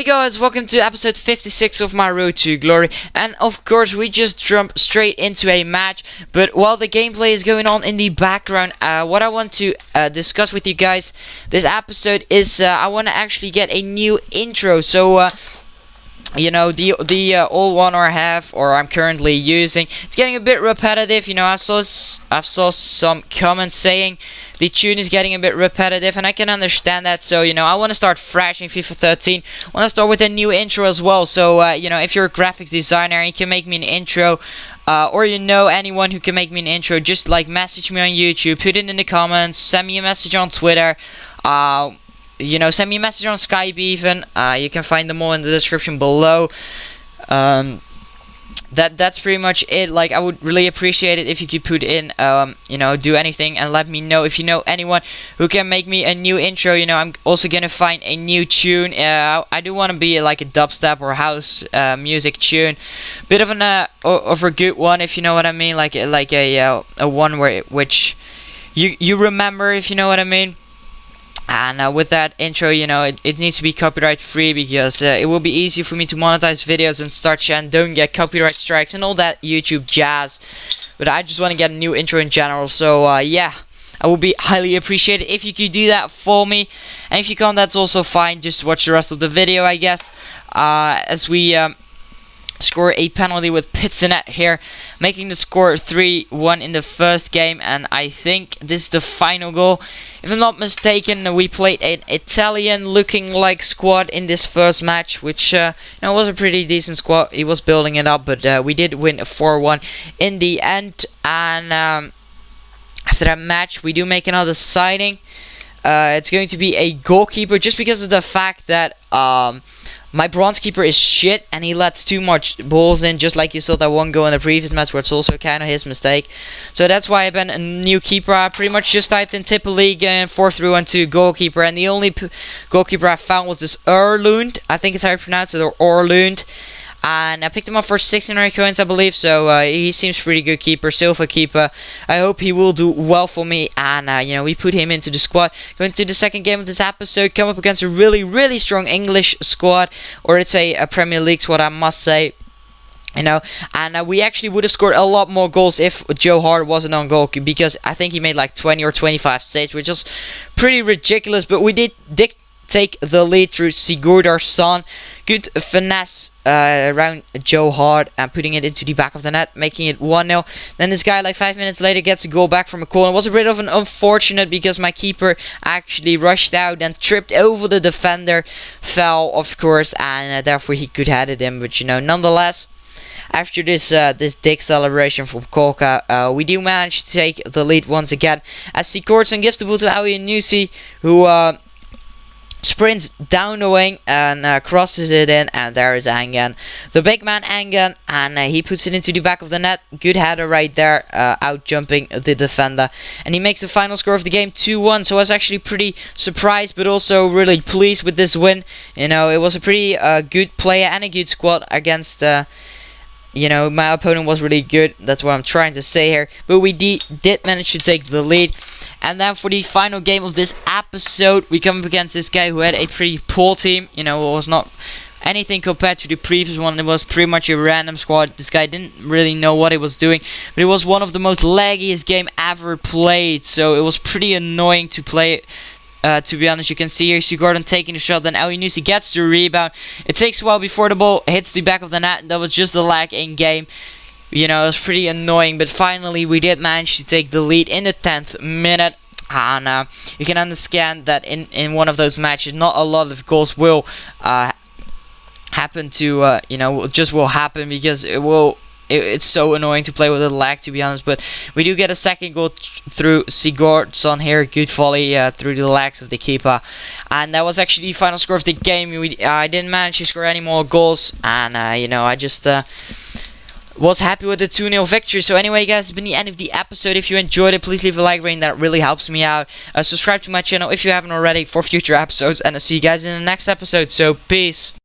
guys, welcome to episode 56 of my Road to Glory, and of course we just jump straight into a match. But while the gameplay is going on in the background, what I want to discuss with you guys this episode is I want to actually get a new intro. So you know, the old one or half or I'm currently using, it's getting a bit repetitive. You know, I saw some comments saying the tune is getting a bit repetitive, and I can understand that. So you know, I want to start fresh in FIFA 13. I want to start with a new intro as well. So you know, if you're a graphic designer and you can make me an intro, or you know anyone who can make me an intro, just like message me on YouTube, put it in the comments, send me a message on Twitter. You know, send me a message on Skype even. You can find them all in the description below. That's pretty much it. Like, I would really appreciate it if you could put in, you know, do anything and let me know if you know anyone who can make me a new intro. You know, I'm also gonna find a new tune. I do want to be like a dubstep or house music tune, bit of a good one, if you know what I mean. Like a one which you remember, if you know what I mean. And with that intro, you know, it needs to be copyright free, because it will be easier for me to monetize videos and start and don't get copyright strikes and all that YouTube jazz. But I just want to get a new intro in general. So yeah, I would be highly appreciated if you could do that for me. And if you can't, that's also fine. Just watch the rest of the video, I guess, as we score a penalty with Pizzanet here, making the score 3-1 in the first game. And I think this is the final goal. If I'm not mistaken, we played an Italian looking like squad in this first match, which you know, was a pretty decent squad. He was building it up, but we did win 4-1 in the end. And after that match, we do make another signing. It's going to be a goalkeeper, just because of the fact that my bronze keeper is shit and he lets too much balls in, just like you saw that one goal in the previous match where it's also kind of his mistake. So that's why I've been a new keeper. I pretty much just typed in Tipper League and 4-3-1-2 goalkeeper, and the only goalkeeper I found was this Erlund. I think it's how you pronounce it, or Orlund. And I picked him up for 1600 coins, I believe. So he seems pretty good keeper, silver keeper. I hope he will do well for me. And you know, we put him into the squad. Going to the second game of this episode, come up against a really strong English squad, or it's a Premier League squad, I must say. You know, and we actually would have scored a lot more goals if Joe Hart wasn't on goal, because I think he made like 20 or 25 saves, which was pretty ridiculous. But we did take the lead through Sigurdarson. Good finesse around Joe Hart and putting it into the back of the net, making it 1-0. Then this guy, like 5 minutes later, gets a goal back from a corner. It was a bit of an unfortunate, because my keeper actually rushed out and tripped over the defender, fell of course, and therefore he could head it in. But you know, nonetheless, after this dick celebration from Kolka, we do manage to take the lead once again, as Sigurdsson gives the ball to Aoki, who sprints down the wing and crosses it in, and there is Angan, the big man Angan, and he puts it into the back of the net. Good header right there, out jumping the defender, and he makes the final score of the game 2-1. So I was actually pretty surprised, but also really pleased with this win. You know, it was a pretty good player and a good squad against you know, my opponent was really good. That's what I'm trying to say here. But we did manage to take the lead. And then for the final game of this episode, we come up against this guy who had a pretty poor team. You know, it was not anything compared to the previous one. It was pretty much a random squad. This guy didn't really know what he was doing. But it was one of the most laggiest game ever played. So it was pretty annoying to play. To be honest, you can see here Sigurdsson taking the shot, then Aoki gets the rebound. It takes a while before the ball hits the back of the net. That was just a lag in game. You know, it was pretty annoying, but finally we did manage to take the lead in the 10th minute. And you can understand that in one of those matches, not a lot of goals will happen to, you know, just will happen, because it's so annoying to play with a lag, to be honest. But we do get a second goal through Sigurdsson here. Good volley through the legs of the keeper. And that was actually the final score of the game. I didn't manage to score any more goals. And, you know, I just was happy with the 2-0 victory. So anyway, guys, it's been the end of the episode. If you enjoyed it, please leave a like rating. That really helps me out. Subscribe to my channel if you haven't already for future episodes. And I'll see you guys in the next episode. So, peace.